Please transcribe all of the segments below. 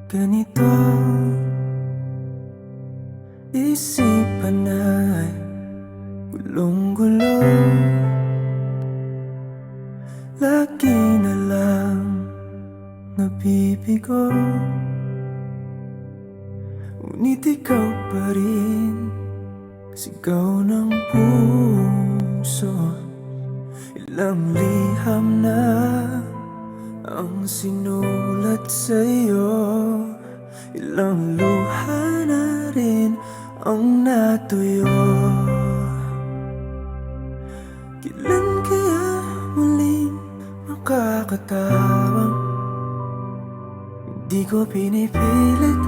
Ganito isipan ay gulong-gulo, lagi na lang nabibigo. Ngunit ikaw pa rin, sigaw ng puso. Ilang liham na ang sinulat sa'yo, ilang luha na rin ang natuyo. Kailan kaya muling makakatawang hindi ko pinipilit,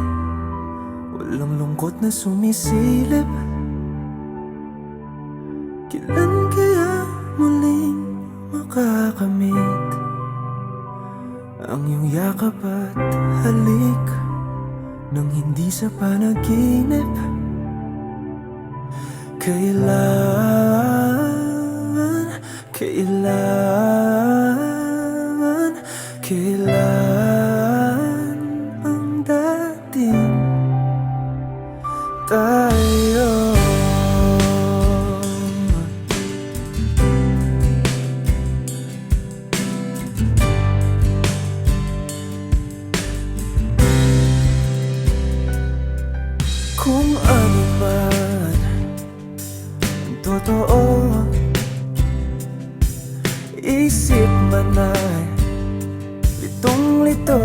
walang lungkot na sumisilip. Kailan kaya muling makakamit ang iyong yakap at halik nang hindi sa panaginip? Kailan ang dating tayo? Kung ano man ang totoo, isip man ay litong-lito.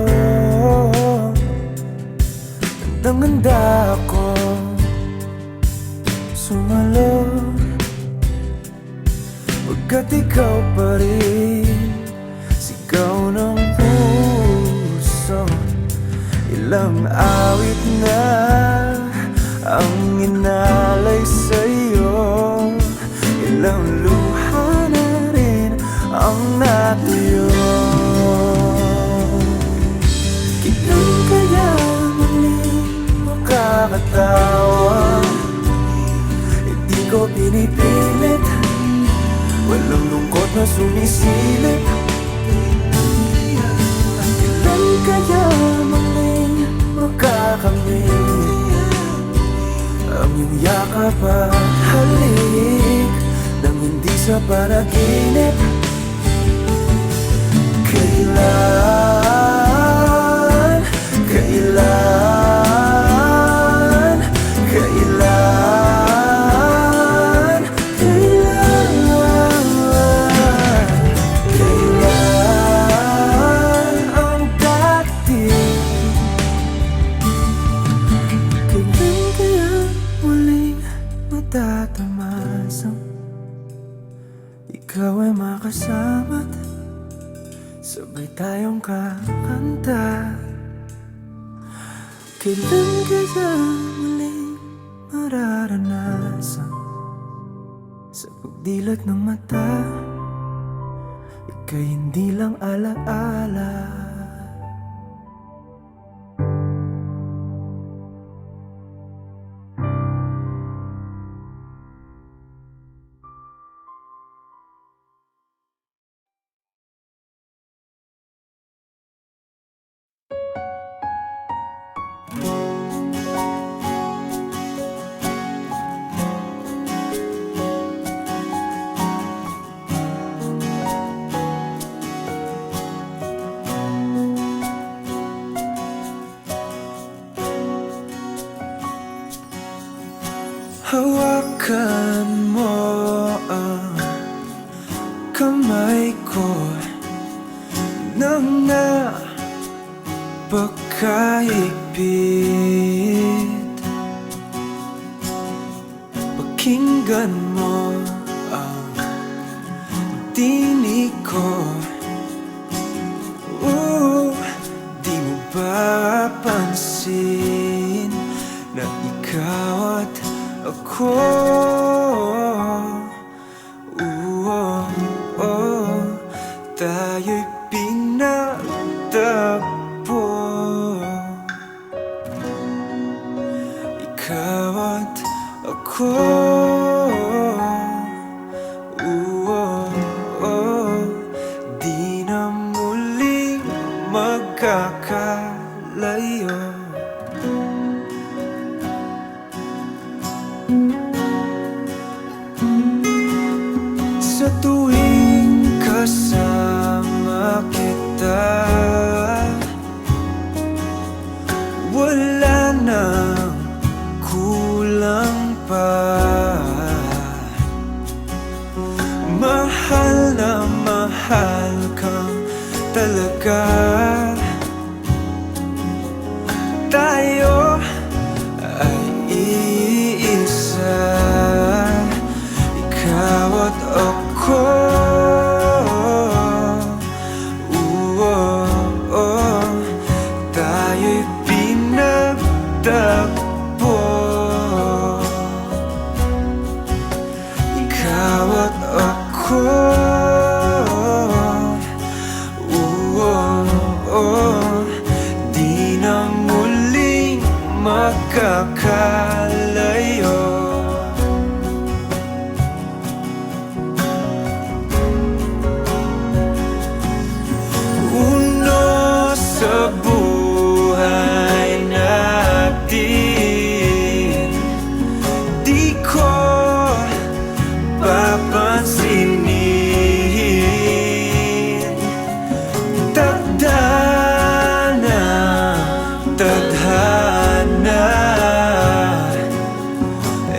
Handang-handa ako sumalo, pagkat ikaw pa rin, sigaw ng puso. Ilang awit na ang inalay sa'yo, ilang luha na rin ang natuyo. Kailan kaya muling makakatawa? Hindi ko pinipilit, walang lungkot na sumisilip. Kailan kaya muling makakamit ang iyong yakap at halik nang hindi sa panaginip? Kailan, kailan, kailan, kailan ang dating? Kailan kaya muling matatamasang ikaw ay makasama't sabay tayong kakanta? Kailan kaya muling mararanasan sa pagdilat ng mata, ika'y hindi lang alaala? Hawakan mo ang kamay ko nang napakahigpit. Pakinggan mo ang tinig ko. Di mo ba pansin na ikaw at ako, tayo'y pinagtagpo? Ikaw at ako, di na muling magkakalayo. wala nang kulang pa. Mahal na mahal kang talaga. Tayo ay iisa, ikaw at ako. Tayo'y pinagtagpo, ikaw at ako. Di na muling magkakalayo. Uno sa buhay natin, di ko papansinin. Tadhana, tadhana,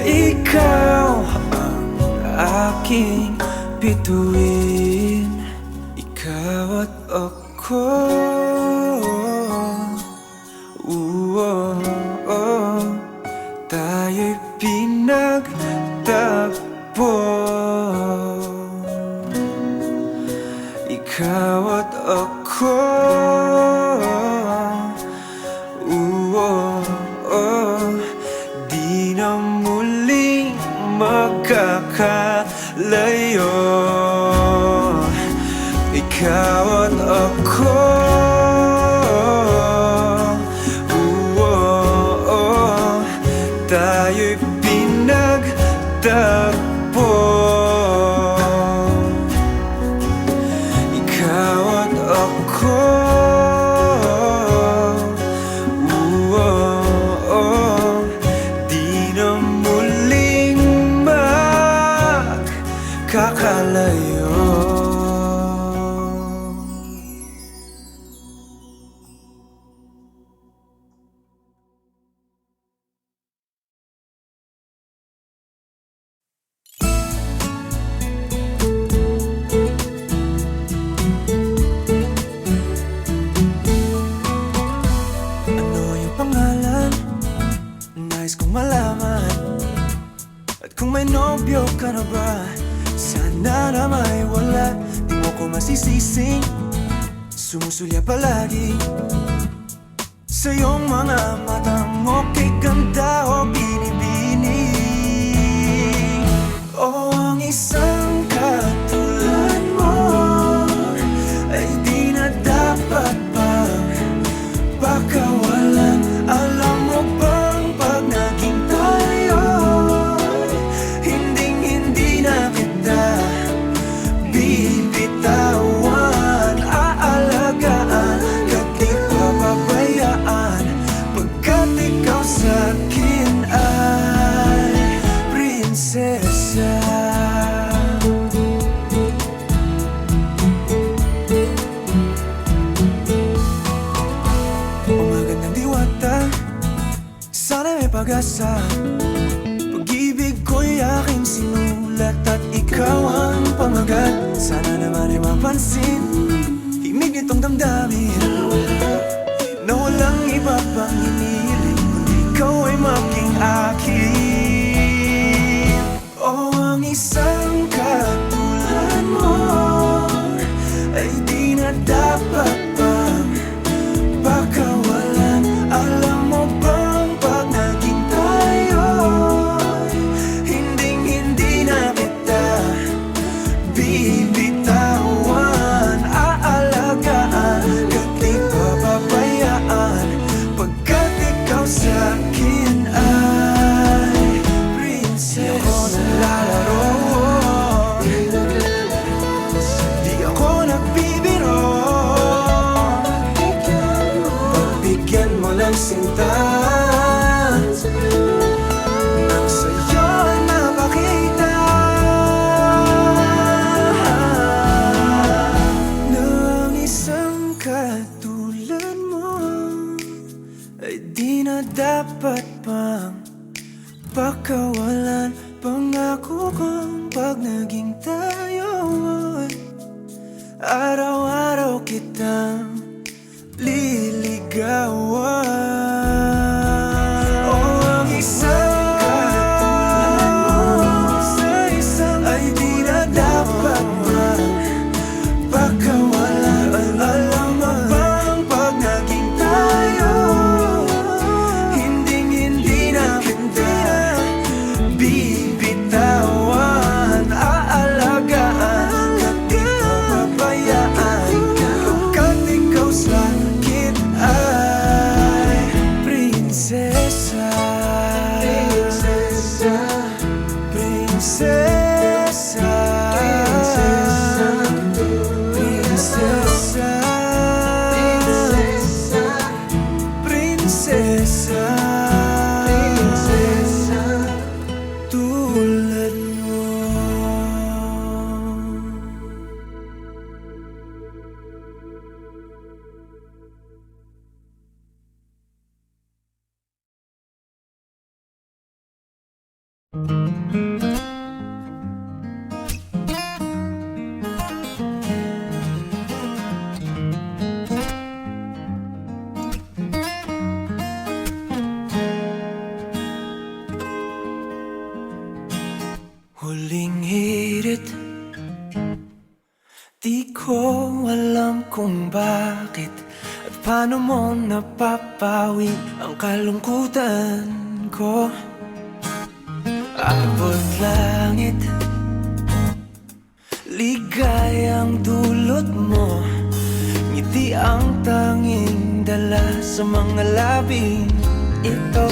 ikaw ang aking bituin, ikaw at ako. Tayo'y pinagtagpo, ikaw at ako. Di na muling magkakalayo, ikaw at ako. Tayo'y pinagtagpo, ikaw at ako. Di na muling magkakalayo. Nais kong malaman, at kung may nobyo ka na ba, sana na may wala. Di mo ko masisising sumusulya palagi sa iyong mga matang okay ganda o binibini. O ang isang katulad mo ay di na dapat pang pakawalan. Alam mo bang pag naging tayo, hindi na kita bibitawan. Aalagaan ka't di papabayaan, pagkat ikaw sa'kin ay prinsesa. Sana may pag-asa, pag-ibig ko'y aking sinulat at ikaw ang pamagat. Sana naman ay mapansin himig nitong damdamin na walang iba pang hiniling kundi ikaw ay maging akin. O ang isang katulad mo ay di na dapat pang pakawalan. Alam mo bang pag naging tayo, hindi na kita bibitawan. Aalagaan ka't di papabayaan, pagkat ikaw sa'kin ay prinsesa. Di ako naglalaro, di ako nagbibiro. Pagbigyan mo lang sinta, nang sa'yo ay mapakita ng isang katulad mo ay di na dapat pang pakawalan. Pangako kong pag naging tayo ay araw-araw kitang liligawan. Oh, ang isang katulad mo sa isang ay di na dapat pakawalan. Alam mo bang pag naging tayo, hindi na kita bibitawan. Aalagaan ka, di ko pabayaan. Pagkat ikaw sa akin ay prinsesa. Prinsesa, prinsesa, prinsesa, prinsesa, prinsesa, tulad mo. Huling hirit, di ko alam kung bakit at paano mo napapawi ang kalungkutan ko. Abot langit, ligayang dulot mo, ngiti ang tanging dala sa mga labing ito.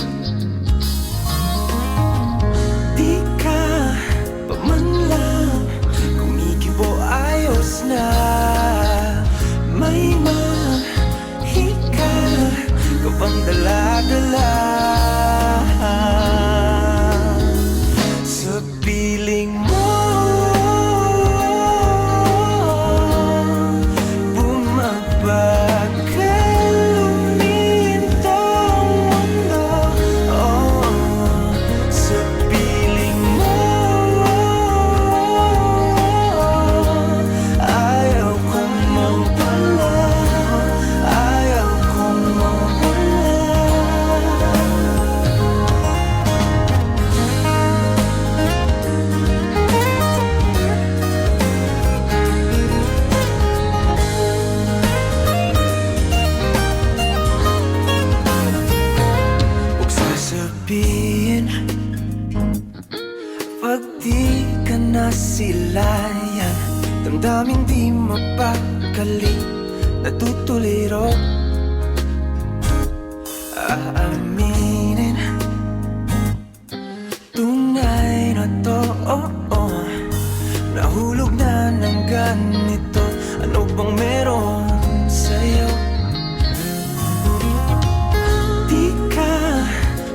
Di ka pa man lang kumikibo, ayos na. May mahika ka pang dala-dala sa piling mo. Bumabagal lumintang mundo, oh, sa piling mo. Ayaw kong mawala, ayaw kong mawala. Huwag sasabihin pag di ka nasilayan, damdaming di mapakali, natutuliro. Aaminin, tunay na to, oh, oh. Nahulog na ng ganito, ano bang meron sa'yo? Di ka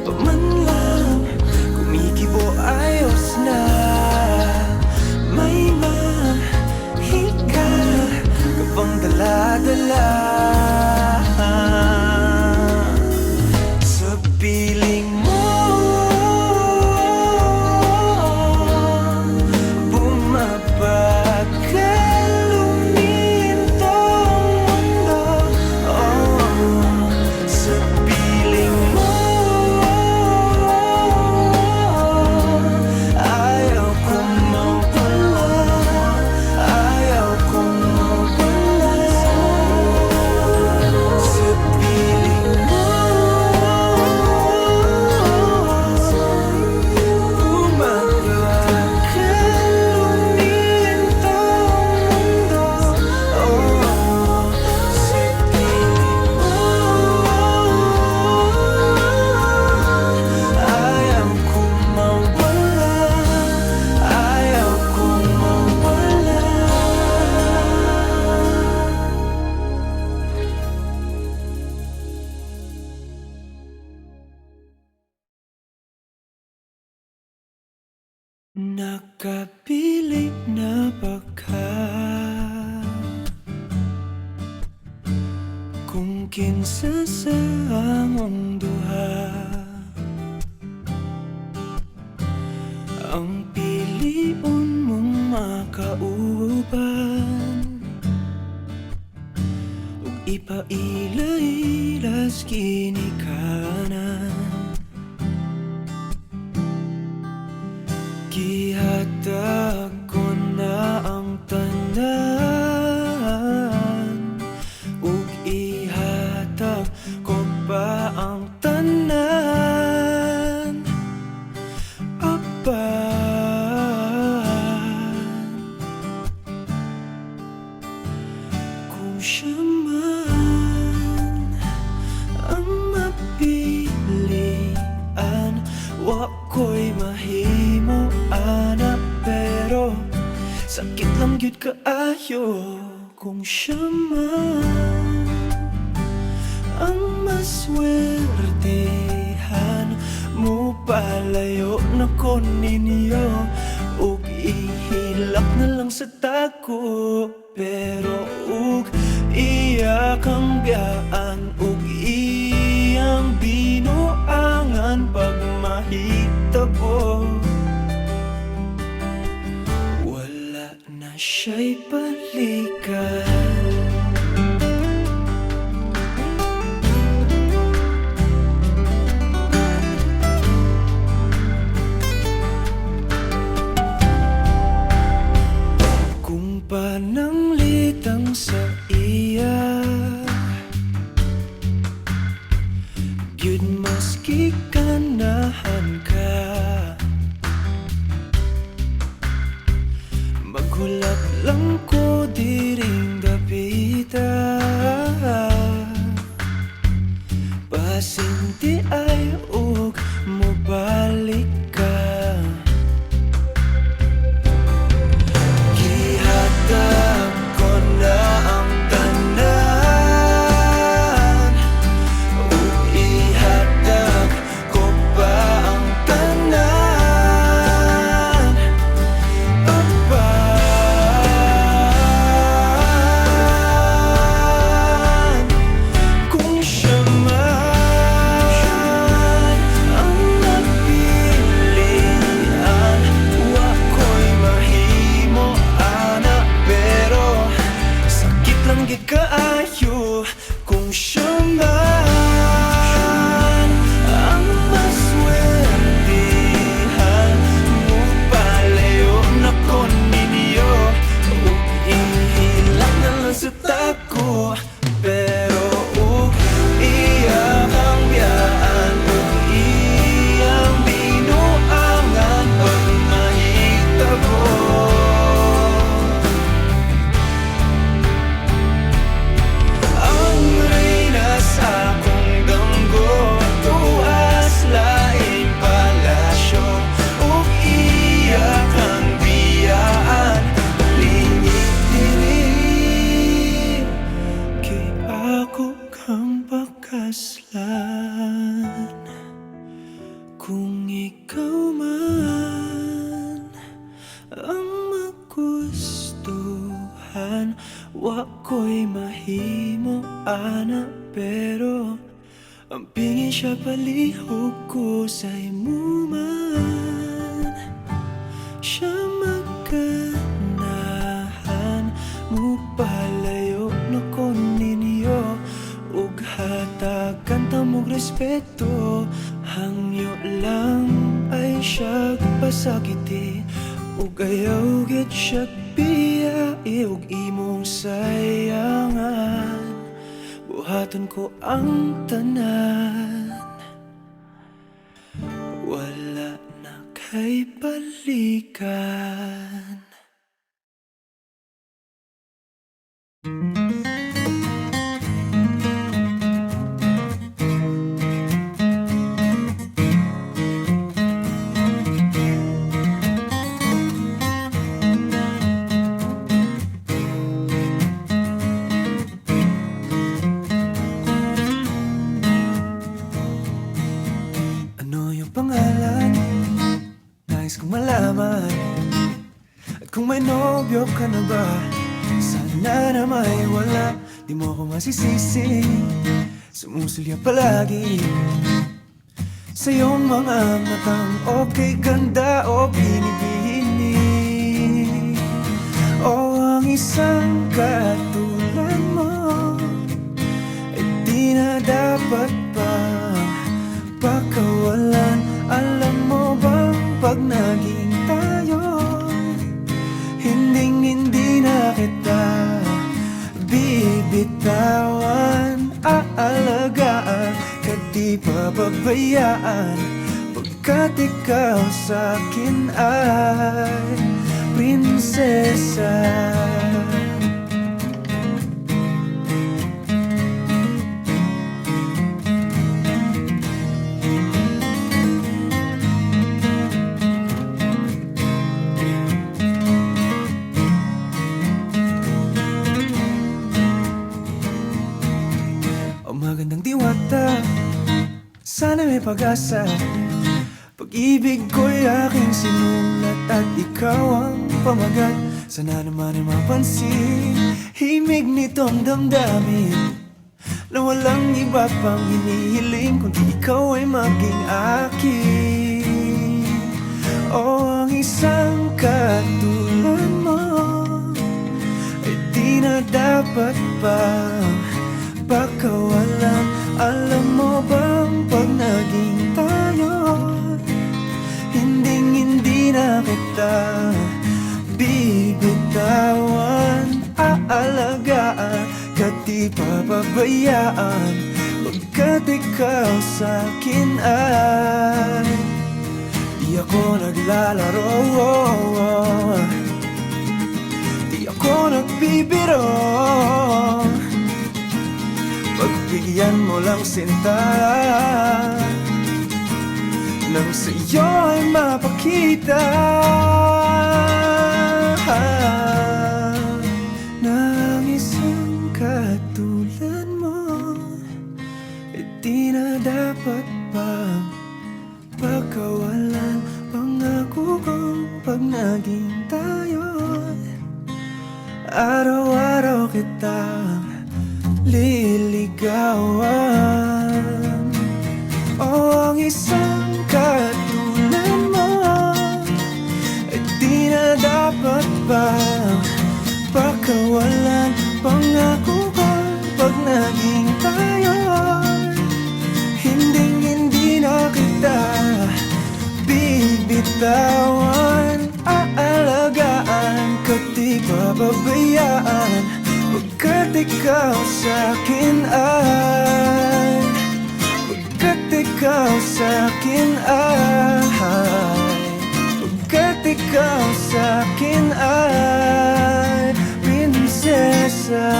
pa man lang kumikibo, ayos na. May mahika ka pang dala-dala sa piling mo. Bumabagal lumintang mundo, oh, sa piling mo. Ayaw kong mawala, ayaw kong mawala sa piling mo. Nakapilit na ba ka kung kinsa sa among duha? pailailas ginikanan, gihatag ko na ang tanan, ug ihatag ko pa ang tanan. Kung siya man ang mapilian, wa ko'y mahimo ana, pero sakit lang gyud kaayo. Kung siya man ang maswertehan, mo palayo na ko ninyo, ug ihilak na lang sa tako. Pero ug iya kang biyaan, ug iyang binuangan pag mahitabo, wala na siya'y balikan. Pananglitang sa iya, gyud maski ganahan ka, maghulak lang ko diring dapita, pasinti ay ug mobalik ka. Gihatag ko na ang tanan, ug ihatag ko pa ang tanan. Apan kung siya man ang napilian, wa ko'y mahimo ana, pero sakit lang gyud kaayo. Kung siya man ang maswertehan, mo palayo na ko ninyo, ug ihilak na lang sa tako. Pero ug iya ang biyaan, ug iyang binuangan pag mahitabo, ang reyna sa akong damgo, tuas laing palasyo, ug iya kang biyaan, lingit diri, kay ako kang pakaslan. Kung ikaw man ang magustuhan, wa ko'y mahimo ana, pero ang pingin siya palihog ko sa imo man. Siya maganahan, mo palayo na ko ninyo, ug hatagan ta mog respeto. Hangyo lang ay siya pasakiti, ug ayaw gid siya biyai, ug imong sayangan, buhaton ko ang tanan, wala na kay balikan. Ano yung pangalan? Nais kong malaman. At kung may nobyo ka na ba, sana na may wala. Di mo ako masisisi, sumusulya palagi sa iyong mga matang okay ganda o binibini, o ang isang katulad mo papabayaan, pagkat ikaw sa'kin ay prinsesa. O magandang diwata, sana may pag-asa. Pag-ibig ko'y aking sinulat at ikaw ang pamagat. Sana naman ay mapansin himig nitong damdamin na walang iba pang hinihiling kundi ikaw ay maging akin. O ang isang katulad mo ay di na dapat pang pagkawalan. Alam mo bang pag naging tayo, hindi na kita bibitawan. Aalagaan ka't di papabayaan, pagkat ikaw sa'kin ay di ako naglalaro, di ako nagbibiro. Pagbigyan mo lang sinta nang sa'yo ay mapakita na ang isang katulad mo ay di na dapat pang pagkawalan. Pangako ko pag naging tayo, araw-araw kitang liligawan. O ang isang katulad mo ay di na dapat pa pagkawalan. Pangako ko pag naging tayo, hindi na kita bibitawan. Aalagaan ka't di pababayaan, pagkat ikaw sa'kin ay, pagkat ikaw sa'kin ay, pagkat ikaw sa'kin ay prinsesa.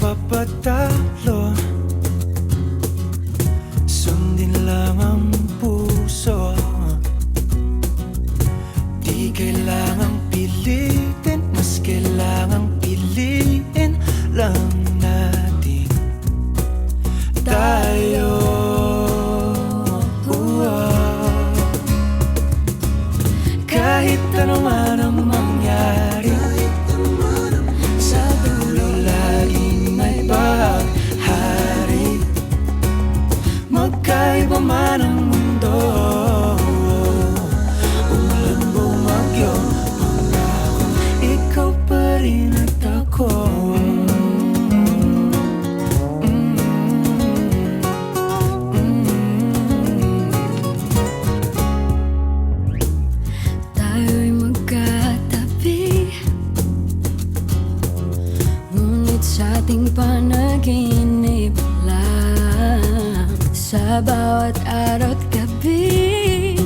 Papatalo, sundin lang ang puso. Di kailangang pilitin, mas kailangang piliin lang natin tayo. Kahit ano man ang mangyari, sa dulo laging may paghari. Magkaiba man ang mundo, ulan bumagyo, pangako ikaw pa rin at ako. Tayo'y magkatabi, ngunit sa ating panaginip lang, sa bawat araw at gabi.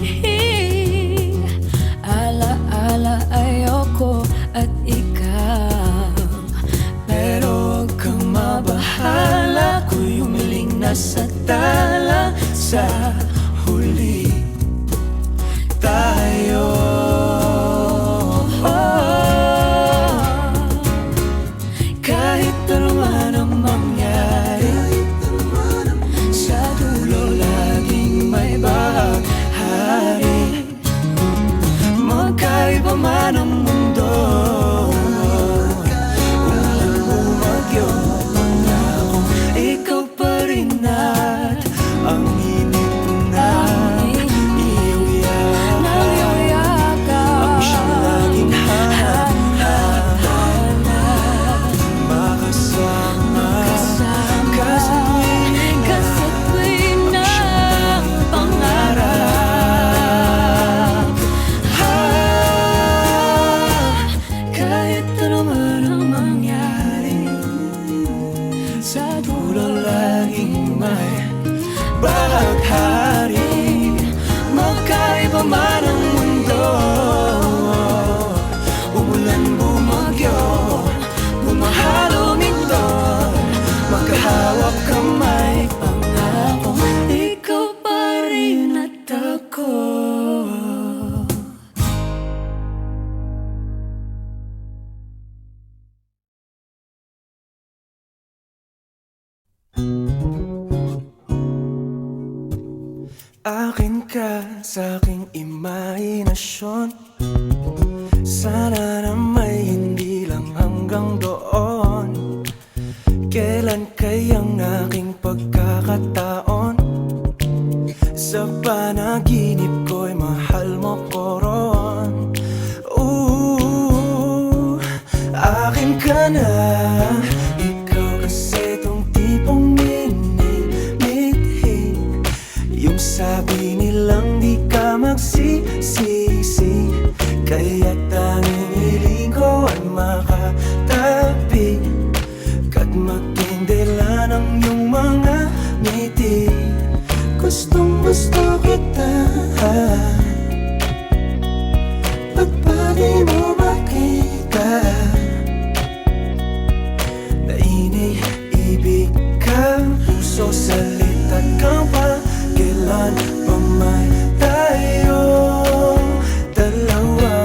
Ala-ala ayoko at ikaw, pero huwag kang mabahala, ako'y umiling na sa tala. Sa huli tayo. Akin ka sa aking imahinasyon. Sana na may hindi lang hanggang doon. Kailan kayang aking pagkakataon? Sa panaginip ko'y mahal mo ko ron. Akin ka na. Ikaw kasi tong tipong minimithi. Yung sabi nilang di ka magsisisi. Kaya tanging hiling ko ay makatabi kat magkindila ng iyong mga ngiti. Gustong gusto kita. Ba't ba di mo makita na iniibig ka? Puso salita't kang pa. Kailan pa may tayong dalawa?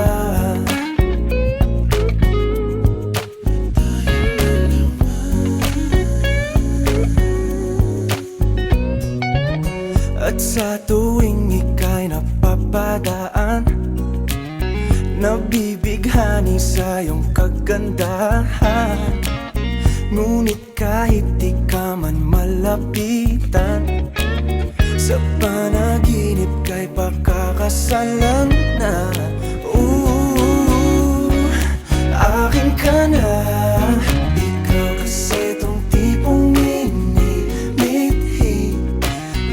At sa tuwing ika'y napapadaan, nabibighani sa iyong kagandahan. Ngunit kahit di ka man malapitan, sa panaginip ka'y pakakasalan na. Akin ka na. Ikaw kasi tong tipong minimithi.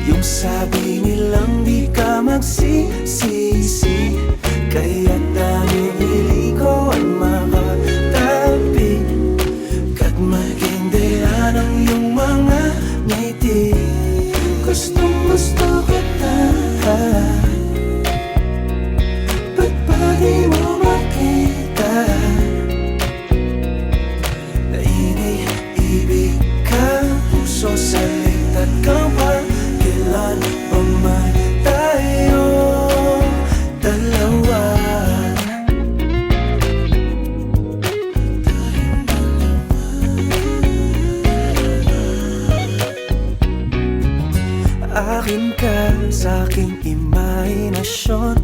Yung sabi nilang di ka magsisisi. Kaya tanging hiling ko ay makatabi kat magkindila ng iyong mga ngiti. Gustong gusto kita. Ba't ba di mo makita na iniibig ka? Puso salita't kang pa. Kailan ba may tayong dalawa? Akin ka sa aking imahinasyon.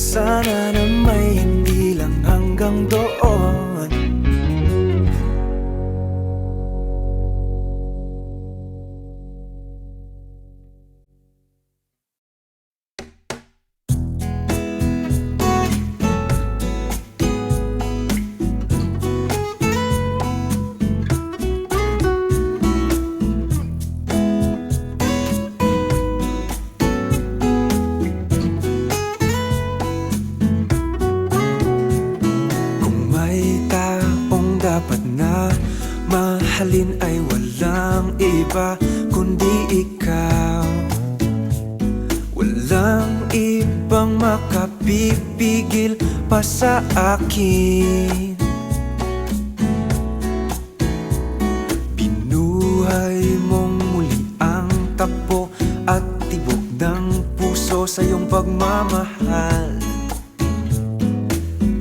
Sana na may hindi lang hanggang doon. Dapat na mahalin ay walang iba kundi ikaw. Walang ibang makapipigil pa sa akin. Binuhay mong muli ang takbo at tibok ng puso sa iyong pagmamahal.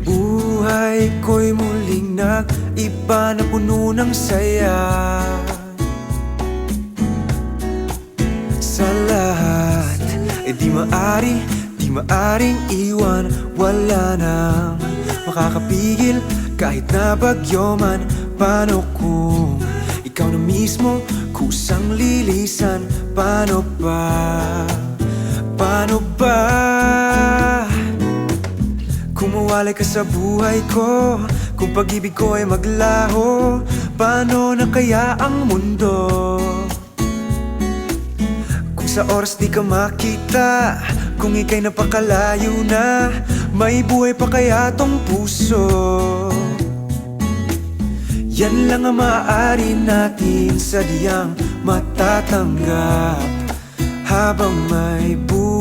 Buhay ko'y muling nag-iba na puno ng saya. Sa lahat, di maaring iwan. Wala nang makakapigil kahit na bagyo man. Paano kung ikaw na mismo kusang lilisan? Paano ba? Paano ba? Kung mawalay ka sa buhay ko, kung pag-ibig ko ay maglaho, paano na kaya ang mundo? Kung sa oras di ka makita, kung ika'y napakalayo na, may buhay pa kaya tong puso? Yan lang ang maaari natin sadyang matatanggap habang may buhay.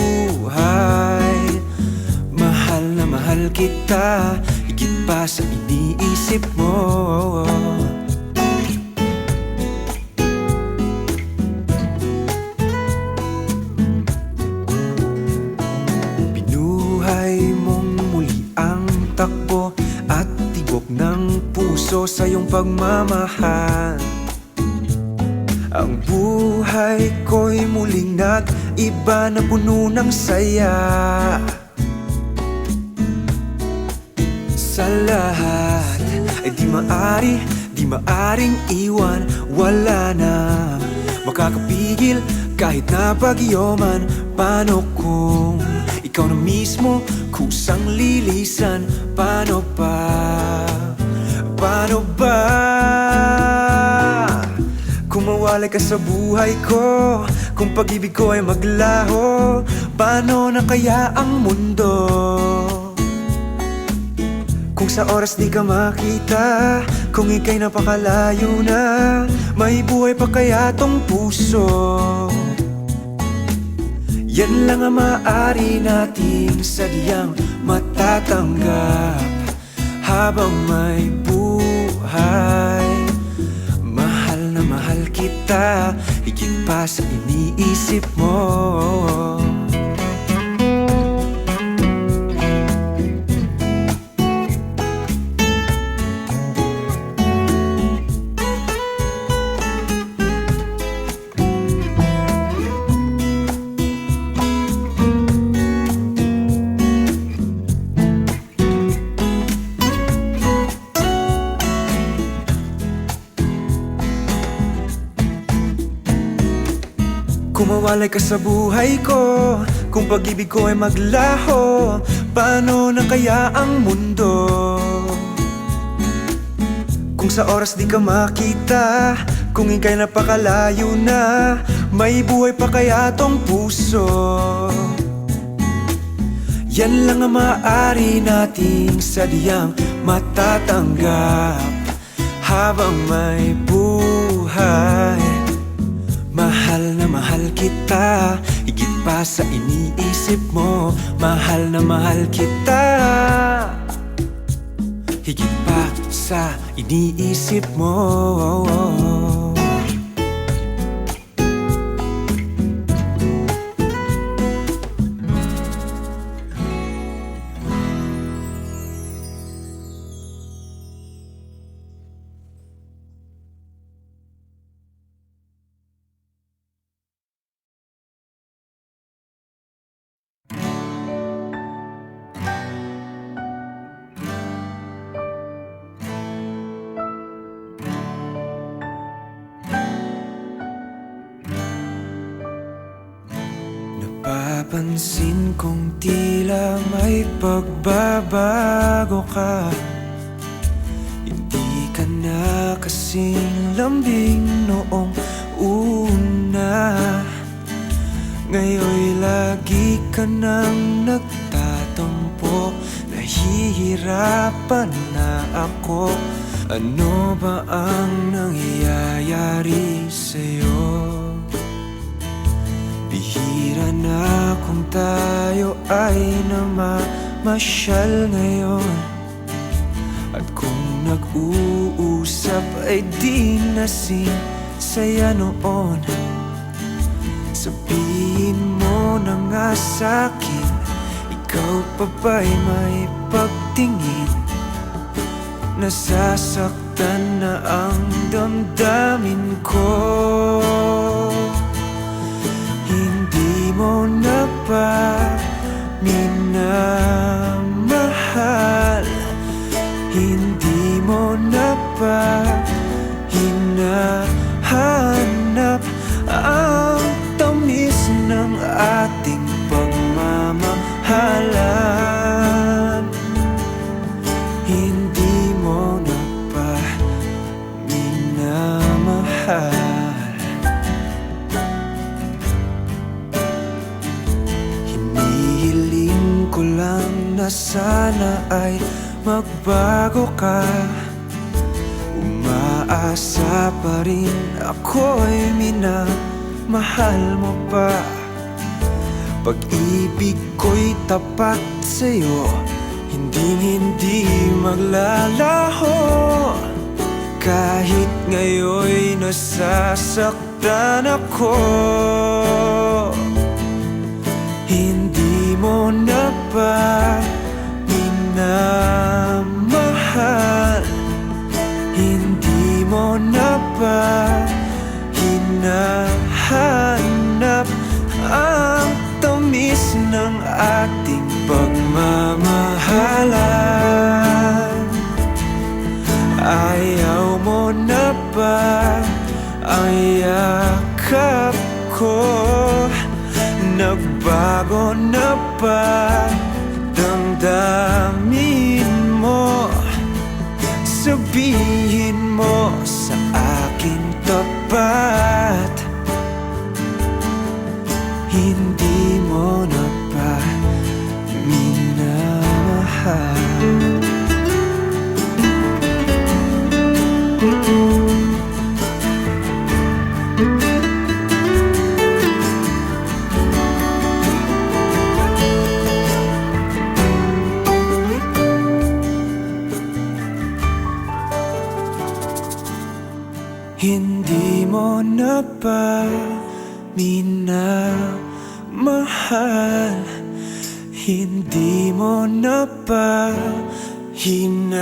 Mahal na mahal kita, higit pa sa iniisip mo. Binuhay mong muli ang takbo at tibok ng puso sa iyong pagmamahal. Ang buhay ko'y muling nag iba na puno ng saya. Sa lahat ay di maaring iwan. Wala na makakapigil kahit na bagyo man. Paano kung ikaw na mismo kusang lilisan? Paano ba? Paano ba? Kung mawalay ka sa buhay ko, kung pag-ibig ko ay maglaho, paano na kaya ang mundo? Kung sa oras di ka makita, kung ika'y napakalayo na, may buhay pa kaya tong puso? Yan lang ang maaari nating sadyang matatanggap habang may buhay. Mahal na mahal kita, higit pa sa iniisip mo. Kung mawalay ka sa buhay ko, kung pag-ibig ko ay maglaho, paano na kaya ang mundo? Kung sa oras di ka makita, kung ika'y napakalayo na, may buhay pa kaya tong puso? Yan lang ang maaari nating sadyang matatanggap habang may buhay. Mahal na mahal kita, higit pa sa iniisip mo. Mahal na mahal kita, higit pa sa iniisip mo. Napapansin kong tila may pagbabago ka. Hindi ka na kasing lambing noong una. Ngayon'y lagi ka nang nagtatampo. Nahihirapan na ako. Ano ba ang nangyayari sa'yo? Bihira na kung tayo ay namamasyal ngayon. At kung nag-uusap ay di nasing saya noon. Sabihin mo na nga sa'kin, ikaw pa ba'y may pagtingin? Nasasaktan na ang damdamin ko. Hindi mo na ba minamahal? Hindi mo na ba hinahanap ang tamis ng ating pagmamahalan? Hindi mo na ba minamahal? Ko lang na sana ay magbago ka. Umaasa pa rin ako'y minamahal mo pa. Pag-ibig ko'y tapat sa'yo, hindi maglalaho. Kahit ngayon'y nasasaktan ako, hindi mo na ba minamahal? Hindi mo na ba hinahanap pagmamahalan. Ayaw mo na ba ang yakap ko? Nagbago na ba damdamin mo? Sabihin mo sa akin tapat, hindi mo na ba minamahal? Hindi mo na ba minamahal? Hindi mo na ba hinahanap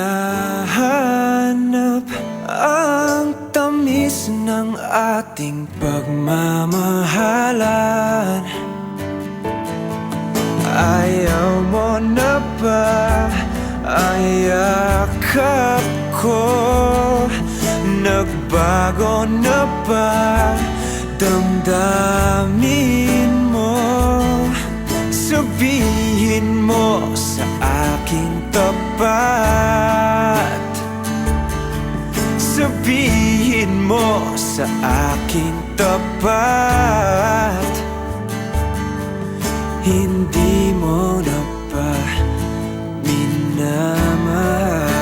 ang tamis ng ating pagmamahalan? Ayaw mo na ba ang yakap ko? Nagbago na ba damdamin mo? Sabihin mo sa aking tapat, sabihin mo sa aking tapat, hindi mo na ba minamahal?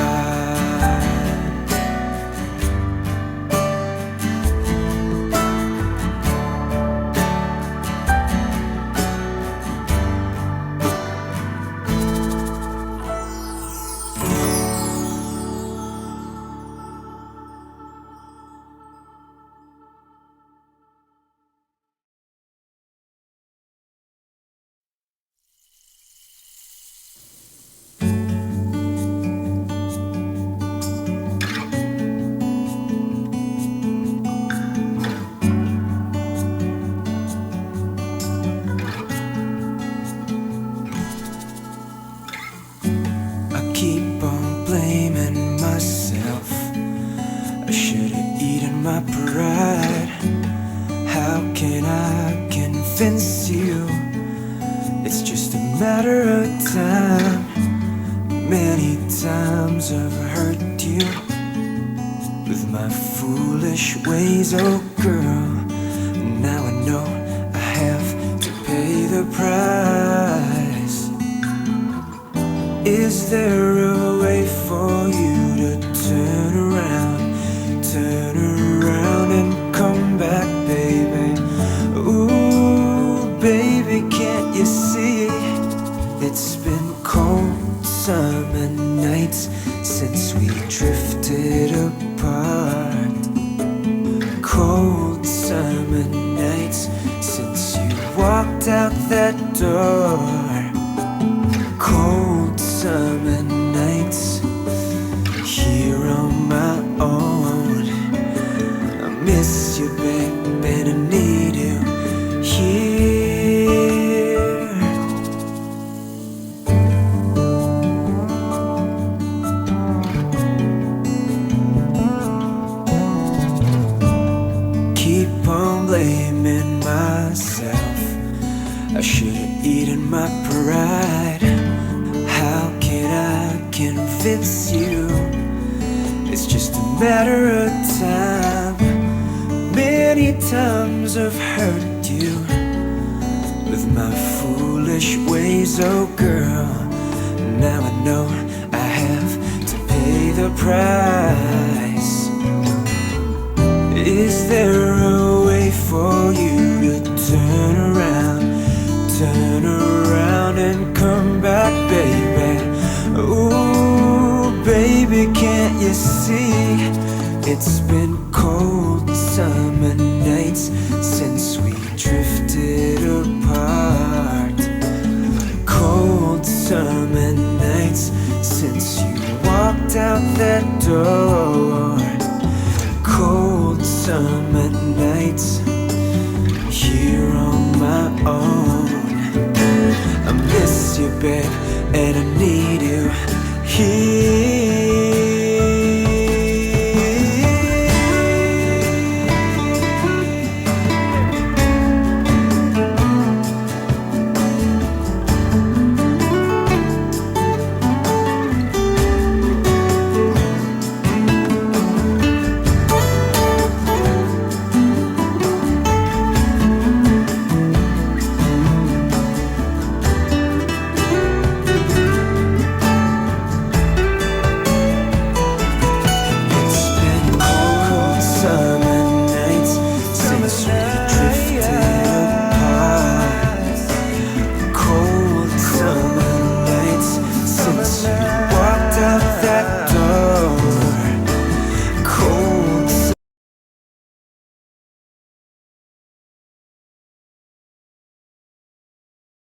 Keep on blaming myself. I should've eaten my pride. How can I convince you? It's just a matter of time. Many times I've hurt you with my foolish ways, oh girl. Now I know I have to pay the price. Is there a way for you to turn around and come back, baby? Ooh, baby, can't you see? It's been cold summer nights since we drifted apart. Cold summer nights since you walked out that door. Cold summer nights here on my own. I miss you, babe, and I need you here. Keep on blaming myself. I should've eaten my pride. How can I convince you? It's just a matter of time. Many times I've hurt you with my foolish ways, oh girl. Now I know I have to pay the price. Is there a way for you to turn around and come back, baby? Ooh, baby, can't you see? It's been cold summer nights since we drifted apart. Cold summer nights since you walked out that door. Cold summer nights here on my own. I miss you, babe, and I need you.